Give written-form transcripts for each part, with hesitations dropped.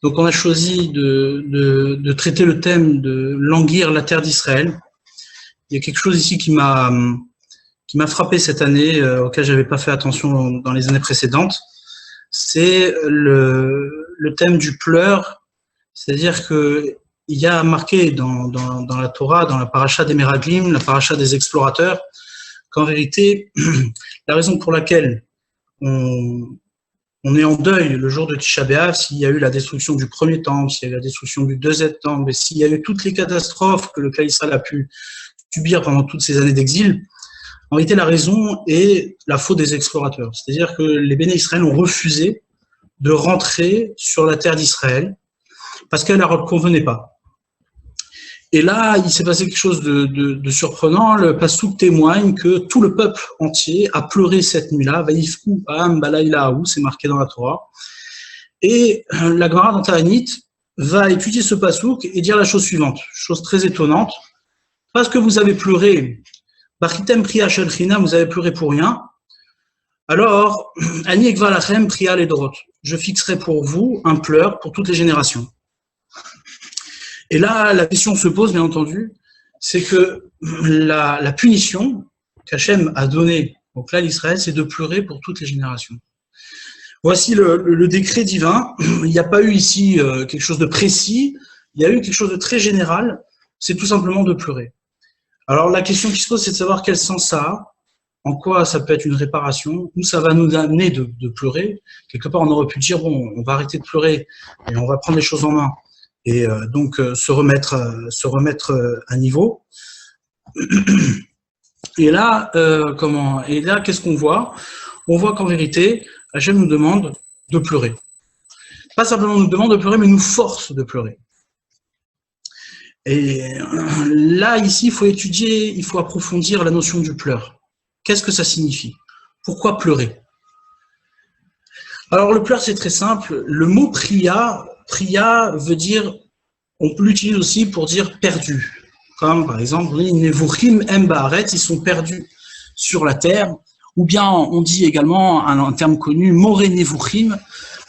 Donc, on a choisi de traiter le thème de languir la terre d'Israël. Il y a quelque chose ici qui m'a frappé cette année, auquel j'avais pas fait attention dans les années précédentes. C'est le thème du pleur. C'est-à-dire que il y a marqué dans la Torah, dans la paracha des Meraglim, la paracha des explorateurs, qu'en vérité, la raison pour laquelle on est en deuil le jour de Tisha B'Av, s'il y a eu la destruction du premier temple, s'il y a eu la destruction du deuxième temple, et s'il y a eu toutes les catastrophes que le Klal Israël a pu subir pendant toutes ces années d'exil, en réalité, la raison est la faute des explorateurs. C'est-à-dire que les Béné Israël ont refusé de rentrer sur la terre d'Israël parce qu'elle ne leur convenait pas. Et là, il s'est passé quelque chose de surprenant. Le Passouk témoigne que tout le peuple entier a pleuré cette nuit-là. Vaïfkou Am Balaylaou, c'est marqué dans la Torah. Et la Gemara dans Ta'anit va étudier ce Passouk et dire la chose suivante, chose très étonnante. Parce que vous avez pleuré, Bachitem Priya Shel China, vous avez pleuré pour rien. Alors, Ani Ekva Lachem Priya Ledorot, je fixerai pour vous un pleur pour toutes les générations. Et là, la question se pose, bien entendu, c'est que la punition qu'Hachem a donnée au clan d'Israël, c'est de pleurer pour toutes les générations. Voici le décret divin. Il n'y a pas eu ici quelque chose de précis, il y a eu quelque chose de très général, c'est tout simplement de pleurer. Alors la question qui se pose, c'est de savoir quel sens ça a, en quoi ça peut être une réparation, où ça va nous amener de pleurer. Quelque part, on aurait pu dire, bon, on va arrêter de pleurer et on va prendre les choses en main. Et donc se remettre à niveau. Et là, qu'est-ce qu'on voit? On voit qu'en vérité, Hachem nous demande de pleurer. Pas simplement nous demande de pleurer, mais nous force de pleurer. Et là, ici, il faut étudier, il faut approfondir la notion du pleur. Qu'est-ce que ça signifie? Pourquoi pleurer? Alors le pleur, c'est très simple. Le mot priya veut dire, on peut l'utiliser aussi pour dire perdu. Comme par exemple, Nevuchim em baaretz, ils sont perdus sur la terre. Ou bien on dit également un terme connu, Moré Nevuchim,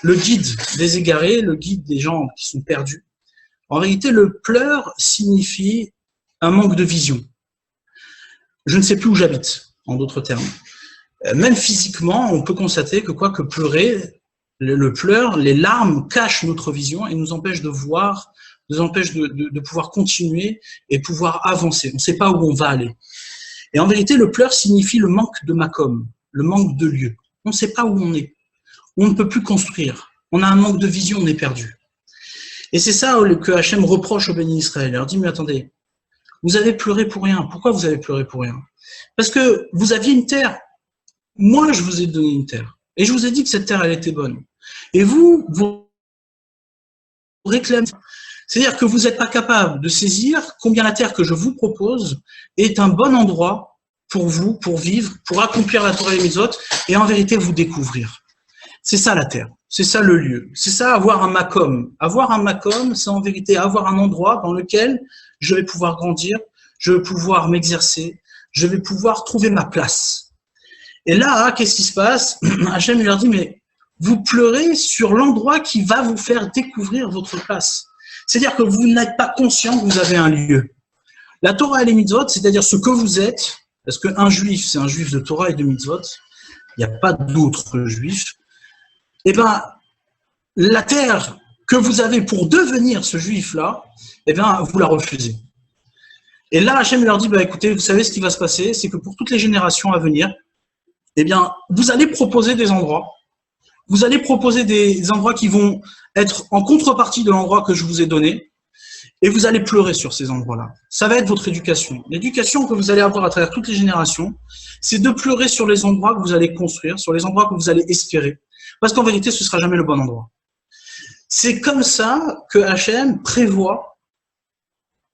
le guide des égarés, le guide des gens qui sont perdus. En réalité, le pleur signifie un manque de vision. Je ne sais plus où j'habite, en d'autres termes. Même physiquement, on peut constater que pleurer, le pleur, les larmes cachent notre vision et nous empêchent de voir, nous empêchent de pouvoir continuer et pouvoir avancer. On ne sait pas où on va aller. Et en vérité, le pleur signifie le manque de makom, le manque de lieu. On ne sait pas où on est. On ne peut plus construire. On a un manque de vision, on est perdu. Et c'est ça que Hachem reproche au béni Israël. Il leur dit, mais attendez, vous avez pleuré pour rien. Pourquoi vous avez pleuré pour rien? Parce que vous aviez une terre. Moi, je vous ai donné une terre. Et je vous ai dit que cette terre, elle était bonne. Et vous réclamez. C'est-à-dire que vous n'êtes pas capable de saisir combien la terre que je vous propose est un bon endroit pour vous, pour vivre, pour accomplir la Torah et les Mitzvot, et en vérité vous découvrir. C'est ça la terre, c'est ça le lieu, c'est ça avoir un makom. Avoir un makom, c'est en vérité avoir un endroit dans lequel je vais pouvoir grandir, je vais pouvoir m'exercer, je vais pouvoir trouver ma place. Et là, qu'est-ce qui se passe? Hachem leur dit, mais vous pleurez sur l'endroit qui va vous faire découvrir votre place. C'est-à-dire que vous n'êtes pas conscient que vous avez un lieu. La Torah et les mitzvot, c'est-à-dire ce que vous êtes, parce qu'un juif, c'est un juif de Torah et de mitzvot, il n'y a pas d'autres juifs, eh bien, la terre que vous avez pour devenir ce juif-là, eh bien, vous la refusez. Et là, Hachem leur dit, bah, écoutez, vous savez ce qui va se passer, c'est que pour toutes les générations à venir, eh bien, vous allez proposer des endroits. Vous allez proposer des endroits qui vont être en contrepartie de l'endroit que je vous ai donné, et vous allez pleurer sur ces endroits-là. Ça va être votre éducation. L'éducation que vous allez avoir à travers toutes les générations, c'est de pleurer sur les endroits que vous allez construire, sur les endroits que vous allez espérer, parce qu'en vérité, ce ne sera jamais le bon endroit. C'est comme ça que Hachem prévoit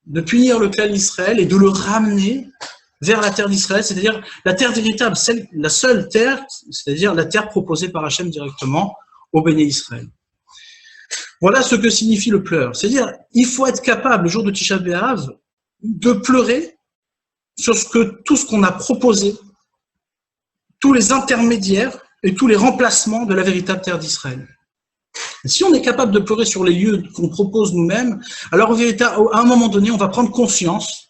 de punir le clan d'Israël et de le ramener vers la terre d'Israël, c'est-à-dire la terre véritable, la seule terre, c'est-à-dire la terre proposée par Hachem directement au béné Israël. Voilà ce que signifie le pleur. C'est-à-dire, il faut être capable, le jour de Tisha B'Av, de pleurer sur tout ce qu'on a proposé, tous les intermédiaires et tous les remplacements de la véritable terre d'Israël. Si on est capable de pleurer sur les lieux qu'on propose nous-mêmes, alors à un moment donné, on va prendre conscience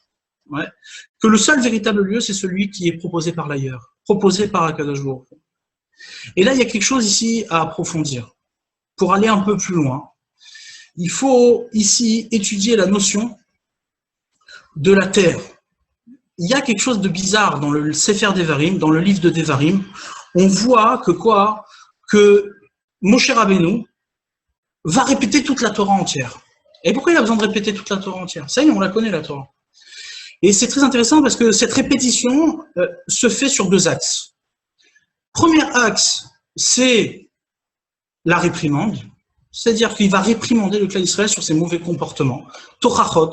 que le seul véritable lieu, c'est celui qui est proposé par l'ailleurs, proposé par Akadosh Baruch Hu. Et là, il y a quelque chose ici à approfondir. Pour aller un peu plus loin, il faut ici étudier la notion de la terre. Il y a quelque chose de bizarre dans le Sefer Devarim, dans le livre de Devarim. On voit que Moshe Rabbeinu va répéter toute la Torah entière. Et pourquoi il a besoin de répéter toute la Torah entière? Ça y est, on la connaît, la Torah. Et c'est très intéressant parce que cette répétition se fait sur deux axes. Premier axe, c'est la réprimande, c'est-à-dire qu'il va réprimander le clan d'Israël sur ses mauvais comportements. Torachot,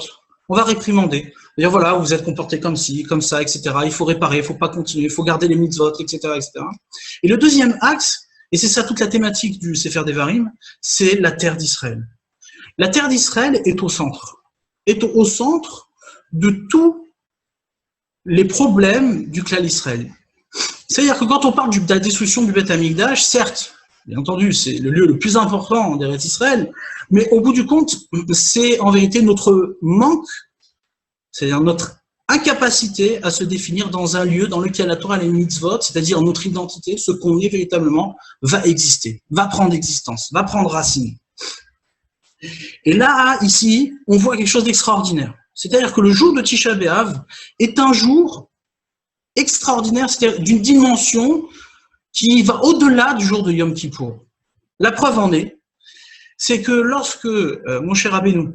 on va réprimander. Dire voilà, vous êtes comporté comme ci, comme ça, etc. Il faut réparer, il ne faut pas continuer, il faut garder les mitzvot, etc., etc. Et le deuxième axe, et c'est ça toute la thématique du Sefer Devarim, c'est la terre d'Israël. La terre d'Israël est au centre de tous les problèmes du clan d'Israël. C'est-à-dire que quand on parle de la destruction du Beth Amikdash, certes, bien entendu, c'est le lieu le plus important d'Eretz Israël, mais au bout du compte, c'est en vérité notre manque, c'est-à-dire notre incapacité à se définir dans un lieu dans lequel la Torah et les mitzvot, c'est-à-dire notre identité, ce qu'on est véritablement, va exister, va prendre existence, va prendre racine. Et là, ici, on voit quelque chose d'extraordinaire. C'est-à-dire que le jour de Tisha B'Av est un jour extraordinaire, c'est-à-dire d'une dimension qui va au-delà du jour de Yom Kippour. La preuve en est, c'est que lorsque Moshe Rabbeinu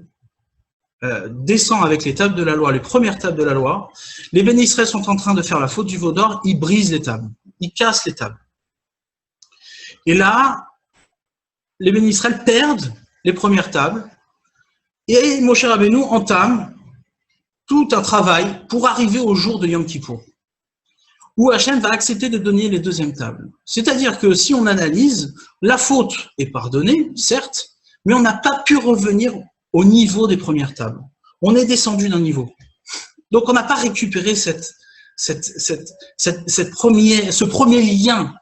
descend avec les tables de la loi, les premières tables de la loi, les Béné Israël sont en train de faire la faute du veau d'or, ils brisent les tables, ils cassent les tables. Et là, les Béné Israël perdent les premières tables, et Moshe Rabbeinu entame tout un travail pour arriver au jour de Yom Kippour, où Hachem va accepter de donner les deuxièmes tables. C'est-à-dire que si on analyse, la faute est pardonnée, certes, mais on n'a pas pu revenir au niveau des premières tables. On est descendu d'un niveau. Donc on n'a pas récupéré ce premier lien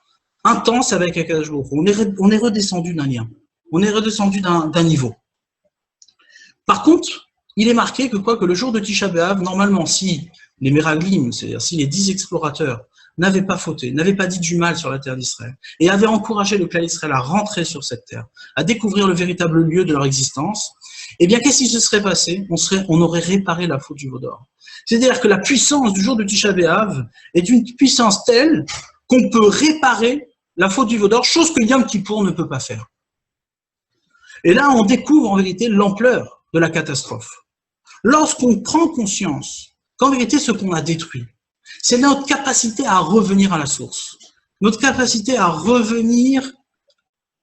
intense avec Akadosh Baruch Hu. On est redescendu d'un lien. On est redescendu d'un niveau. Par contre, il est marqué que le jour de Tisha B'Av, normalement, si les Meraglim, c'est-à-dire si les 10 explorateurs n'avaient pas fauté, n'avaient pas dit du mal sur la terre d'Israël, et avaient encouragé le clan d'Israël à rentrer sur cette terre, à découvrir le véritable lieu de leur existence, eh bien, qu'est-ce qui se serait passé? On aurait réparé la faute du veau d'or. C'est-à-dire que la puissance du jour de Tisha B'Av est d'une puissance telle qu'on peut réparer la faute du veau d'or, chose que Yom Kippour ne peut pas faire. Et là, on découvre en vérité l'ampleur de la catastrophe. Lorsqu'on prend conscience qu'en vérité, ce qu'on a détruit, c'est notre capacité à revenir à la source, notre capacité à revenir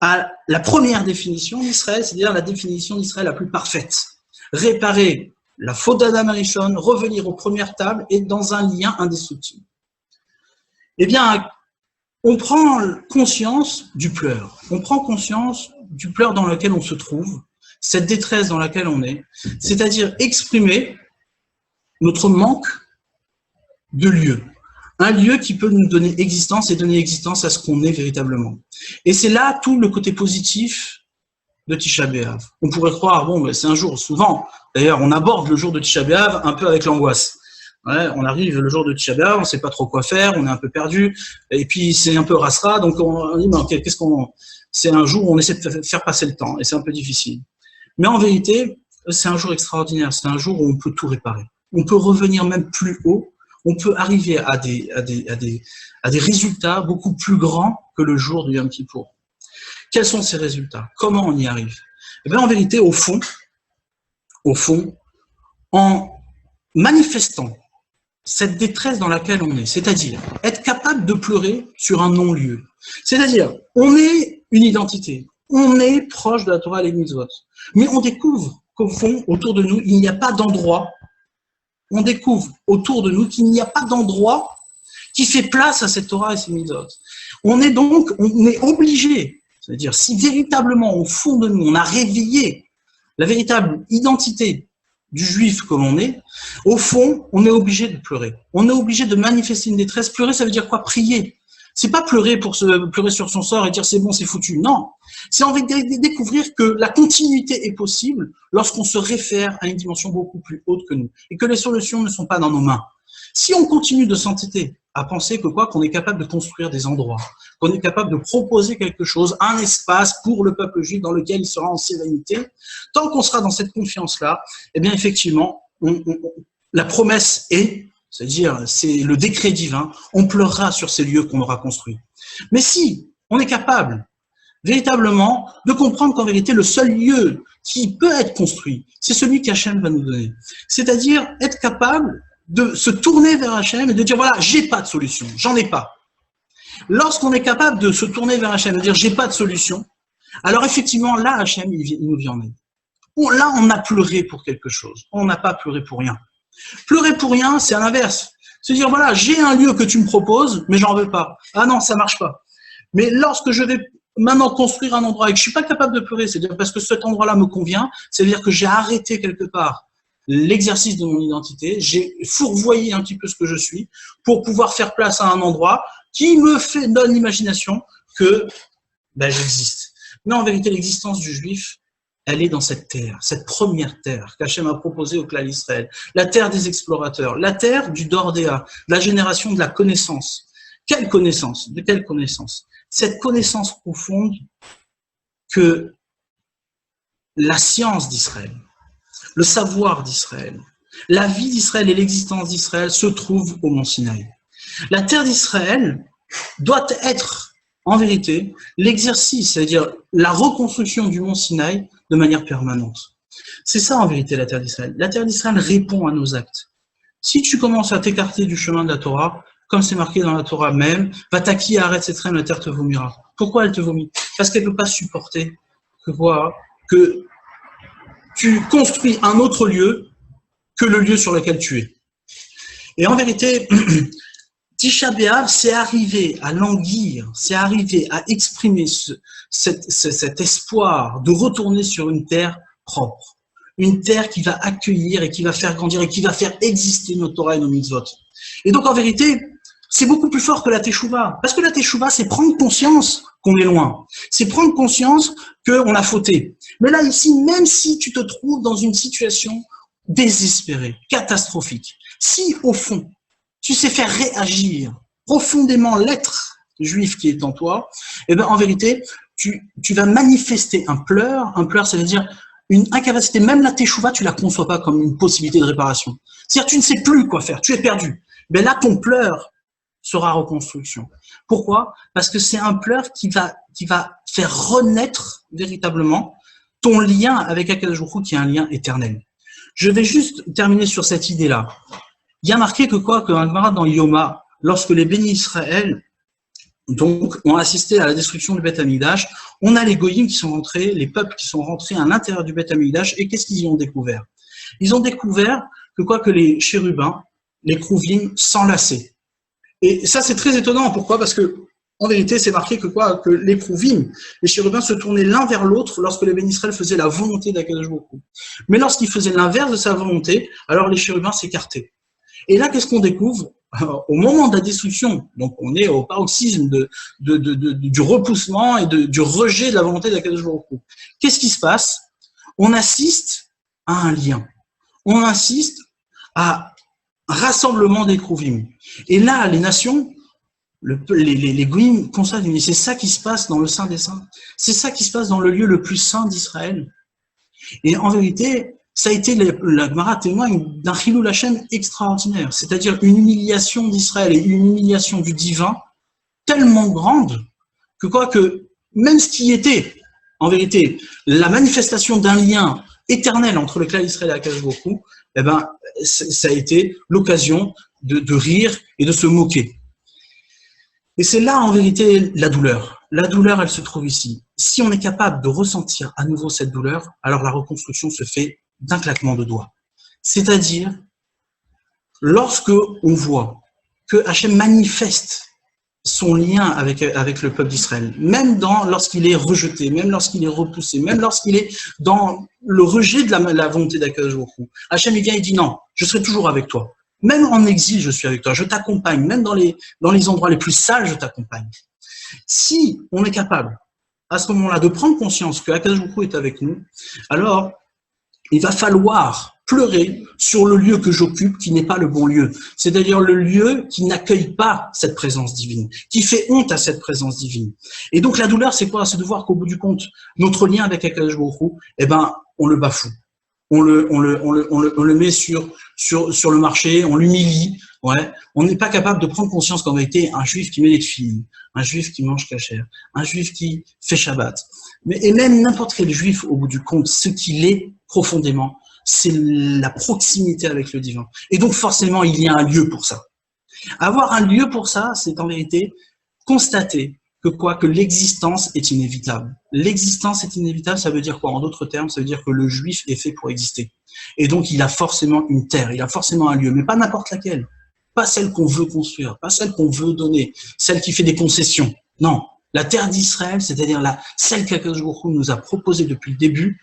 à la première définition d'Israël, c'est-à-dire la définition d'Israël la plus parfaite. Réparer la faute d'Adam Arishon, revenir aux premières tables et dans un lien indestructible. Eh bien, on prend conscience du pleur. On prend conscience du pleur dans lequel on se trouve, cette détresse dans laquelle on est, c'est-à-dire exprimer notre manque de lieu. Un lieu qui peut nous donner existence et donner existence à ce qu'on est véritablement. Et c'est là tout le côté positif de Tisha B'Av. On pourrait croire, bon, mais c'est un jour, souvent, d'ailleurs, on aborde le jour de Tisha B'Av un peu avec l'angoisse. Ouais, on arrive le jour de Tisha B'Av, on ne sait pas trop quoi faire, on est un peu perdu, et puis c'est un peu rasera, donc on dit, mais c'est un jour où on essaie de faire passer le temps, et c'est un peu difficile. Mais en vérité, c'est un jour extraordinaire, c'est un jour où on peut tout réparer. On peut revenir même plus haut, on peut arriver à des résultats beaucoup plus grands que le jour du Yom Kippour. Quels sont ces résultats? Comment on y arrive? Eh bien, en vérité, au fond, en manifestant cette détresse dans laquelle on est, c'est-à-dire être capable de pleurer sur un non-lieu. C'est-à-dire, on est une identité, on est proche de la Torah et les mitzvot, mais on découvre qu'au fond, autour de nous, il n'y a pas d'endroit. On découvre autour de nous qu'il n'y a pas d'endroit qui fait place à cette Torah et ces mitzvot. On est obligé, c'est-à-dire si véritablement au fond de nous, on a réveillé la véritable identité du juif que l'on est, au fond, on est obligé de pleurer. On est obligé de manifester une détresse. Pleurer, ça veut dire quoi? Prier. C'est pas pleurer sur son sort et dire c'est bon, c'est foutu. Non. C'est en découvrir que la continuité est possible lorsqu'on se réfère à une dimension beaucoup plus haute que nous et que les solutions ne sont pas dans nos mains. Si on continue de s'entêter à penser que qu'on est capable de construire des endroits, qu'on est capable de proposer quelque chose, un espace pour le peuple juif dans lequel il sera en sérénité, tant qu'on sera dans cette confiance-là, eh bien effectivement, la promesse est, c'est-à-dire c'est le décret divin, on pleurera sur ces lieux qu'on aura construits. Mais si on est capable véritablement de comprendre qu'en vérité, le seul lieu qui peut être construit, c'est celui qu'Hachem va nous donner. C'est-à-dire être capable de se tourner vers Hachem et de dire voilà, j'ai pas de solution, j'en ai pas. Lorsqu'on est capable de se tourner vers Hachem et de dire j'ai pas de solution, alors effectivement là Hachem il nous vient en aide. Là on a pleuré pour quelque chose, on n'a pas pleuré pour rien. Pleurer pour rien, c'est à l'inverse. Se dire voilà, j'ai un lieu que tu me proposes, mais j'en veux pas. Ah non, ça marche pas. Mais lorsque je vais maintenant construire un endroit et que je suis pas capable de pleurer, c'est-à-dire parce que cet endroit-là me convient, c'est-à-dire que j'ai arrêté quelque part l'exercice de mon identité, j'ai fourvoyé un petit peu ce que je suis pour pouvoir faire place à un endroit qui me donne l'imagination que j'existe. Mais en vérité, l'existence du juif, elle est dans cette terre, cette première terre qu'Hachem a proposée au clan d'Israël, la terre des explorateurs, la terre du Dordéa, la génération de la connaissance. Quelle connaissance? De quelle connaissance? Cette connaissance profonde que la science d'Israël, le savoir d'Israël, la vie d'Israël et l'existence d'Israël se trouvent au mont Sinaï. La terre d'Israël doit être, en vérité, l'exercice, c'est-à-dire la reconstruction du mont Sinaï de manière permanente. C'est ça, en vérité, la terre d'Israël. La terre d'Israël répond à nos actes. Si tu commences à t'écarter du chemin de la Torah, comme c'est marqué dans la Torah même, va t'acquier, arrête cette reine, la terre te vomira. Pourquoi elle te vomit? Parce qu'elle ne peut pas supporter que tu construis un autre lieu que le lieu sur lequel tu es. Et en vérité, Tisha B'Av, c'est arrivé à languir, c'est arrivé à exprimer cet espoir de retourner sur une terre propre, une terre qui va accueillir et qui va faire grandir et qui va faire exister nos Torah et nos mitzvot. Et donc en vérité, c'est beaucoup plus fort que la Teshuvah, parce que la Teshuvah, c'est prendre conscience qu'on est loin, c'est prendre conscience qu'on a fauté. Mais là, ici, même si tu te trouves dans une situation désespérée, catastrophique, si au fond, tu sais faire réagir profondément l'être juif qui est en toi, eh bien, en vérité, tu vas manifester un pleur, ça veut dire une incapacité, même la Teshuvah, tu la conçois pas comme une possibilité de réparation. C'est-à-dire, tu ne sais plus quoi faire, tu es perdu. Mais là, ton pleur sera reconstruction. Pourquoi? Parce que c'est un pleur qui va faire renaître véritablement ton lien avec Akadosh Baruch Hu, qui est un lien éternel. Je vais juste terminer sur cette idée-là. Il y a marqué que dans Yoma, lorsque les bénis Israël donc ont assisté à la destruction du Beth Amikdash, on a les goyim qui sont rentrés, les peuples qui sont rentrés à l'intérieur du Beth Amikdash, et qu'est-ce qu'ils y ont découvert? Ils ont découvert que les chérubins, les krouvim, s'enlaçaient. Et ça, c'est très étonnant. Pourquoi? Parce que, en vérité, c'est marqué que les krouvim, les chérubins se tournaient l'un vers l'autre lorsque les bénis Israël faisaient la volonté d'Akadosh Baruch Hu. Mais lorsqu'ils faisaient l'inverse de sa volonté, alors les chérubins s'écartaient. Et là, qu'est-ce qu'on découvre? Au moment de la destruction, donc on est au paroxysme du repoussement et du rejet de la volonté d'Akadosh Baruch Hu. Qu'est-ce qui se passe? On assiste à un lien. On assiste à un rassemblement des krouvim. Et là, les nations, les goïms constatent, c'est ça qui se passe dans le Saint des Saints. C'est ça qui se passe dans le lieu le plus saint d'Israël. Et en vérité, ça a été, la Gemara témoigne d'un Chilul Hashem extraordinaire, c'est-à-dire une humiliation d'Israël et une humiliation du divin tellement grande que même ce qui était, en vérité, la manifestation d'un lien éternel entre le clan d'Israël et Akadosh Baruch Hu, eh ben, ça a été l'occasion de rire et de se moquer. Et c'est là, en vérité, la douleur. La douleur, elle se trouve ici. Si on est capable de ressentir à nouveau cette douleur, alors la reconstruction se fait d'un claquement de doigts. C'est-à-dire, lorsque on voit que Hachem manifeste son lien avec le peuple d'Israël, même lorsqu'il est rejeté, même lorsqu'il est repoussé, même lorsqu'il est dans le rejet de la volonté d'Akadosh Baruch Hu, Hachem vient et dit non, je serai toujours avec toi. Même en exil, je suis avec toi. Je t'accompagne. Même dans les endroits les plus sales, je t'accompagne. Si on est capable, à ce moment-là, de prendre conscience que Akadosh Baruch Hu est avec nous, alors il va falloir pleurer sur le lieu que j'occupe qui n'est pas le bon lieu. C'est-à-dire le lieu qui n'accueille pas cette présence divine, qui fait honte à cette présence divine. Et donc la douleur, c'est quoi? C'est de voir qu'au bout du compte, notre lien avec Akadosh Baruch Hu, eh ben, on le bafoue. On le met sur le marché, on l'humilie. Ouais. On n'est pas capable de prendre conscience qu'en vérité, un juif qui met des tefilines, un juif qui mange kasher, un juif qui fait Shabbat, et même n'importe quel juif, au bout du compte, ce qu'il est profondément, c'est la proximité avec le divin. Et donc forcément, il y a un lieu pour ça. Avoir un lieu pour ça, c'est en vérité constater que l'existence est inévitable. L'existence est inévitable, ça veut dire quoi? En d'autres termes, ça veut dire que le juif est fait pour exister. Et donc, il a forcément une terre, il a forcément un lieu, mais pas n'importe laquelle. Pas celle qu'on veut construire, pas celle qu'on veut donner, celle qui fait des concessions. Non, la terre d'Israël, c'est-à-dire celle qu'Akadosh Baruch Hu nous a proposée depuis le début,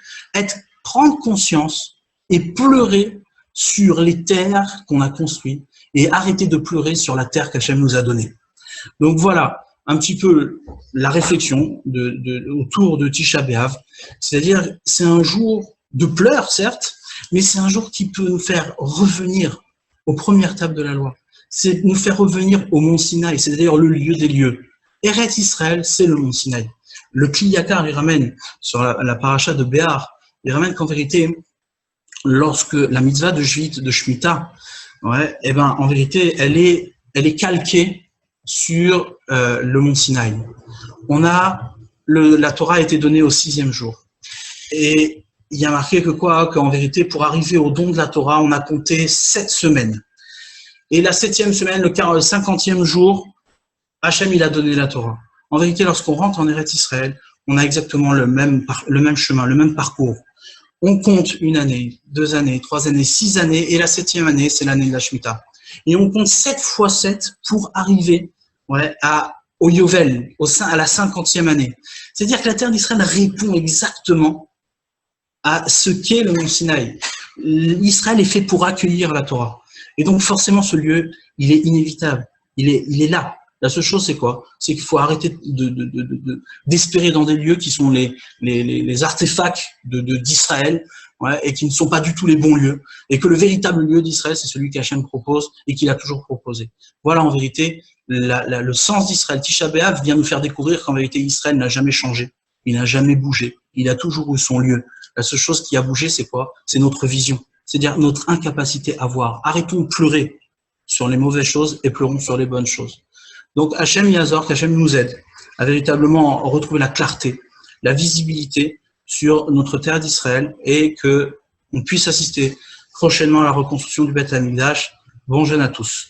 prendre conscience et pleurer sur les terres qu'on a construites et arrêter de pleurer sur la terre qu'Hachem nous a donnée. Donc voilà un petit peu la réflexion autour de Tisha B'Av. C'est-à-dire, c'est un jour de pleurs, certes, mais c'est un jour qui peut nous faire revenir aux premières tables de la loi. C'est nous faire revenir au mont Sinaï, c'est d'ailleurs le lieu des lieux. Eretz Israël, c'est le mont Sinaï. Le Kli Yakar, il ramène sur la paracha de Béar, il ramène qu'en vérité, lorsque la mitzvah de Jvit, de Shemitah, ouais, eh ben, en vérité, elle est calquée sur le mont Sinaï. La Torah a été donnée au 6e jour. Et il y a marqué qu'en vérité, pour arriver au don de la Torah, on a compté 7 semaines. Et la 7e semaine, le 50e jour, Hachem, il a donné la Torah. En vérité, lorsqu'on rentre en Eretz Israël, on a exactement le même chemin, le même parcours. On compte 1 année, 2 années, 3 années, 6 années, et la 7e année, c'est l'année de la Shemitah. Et on compte 7 fois 7 pour arriver au Yovel, à la 50e année. C'est-à-dire que la terre d'Israël répond exactement à ce qu'est le mont Sinaï. Israël est fait pour accueillir la Torah. Et donc forcément, ce lieu, il est inévitable. Il est là. La seule chose, c'est quoi? C'est qu'il faut arrêter d'espérer dans des lieux qui sont les artefacts d'Israël, ouais, et qui ne sont pas du tout les bons lieux. Et que le véritable lieu d'Israël, c'est celui qu'Hachem propose et qu'il a toujours proposé. Voilà, en vérité, le sens d'Israël. Tisha B'Av vient nous faire découvrir qu'en vérité, Israël n'a jamais changé. Il n'a jamais bougé. Il a toujours eu son lieu. La seule chose qui a bougé, c'est quoi? C'est notre vision. C'est-à-dire notre incapacité à voir. Arrêtons de pleurer sur les mauvaises choses et pleurons sur les bonnes choses. Donc Hachem Yazor, qu'Hachem nous aide à véritablement retrouver la clarté, la visibilité sur notre terre d'Israël et que on puisse assister prochainement à la reconstruction du Beth Amikdash. Bon jeûne à tous.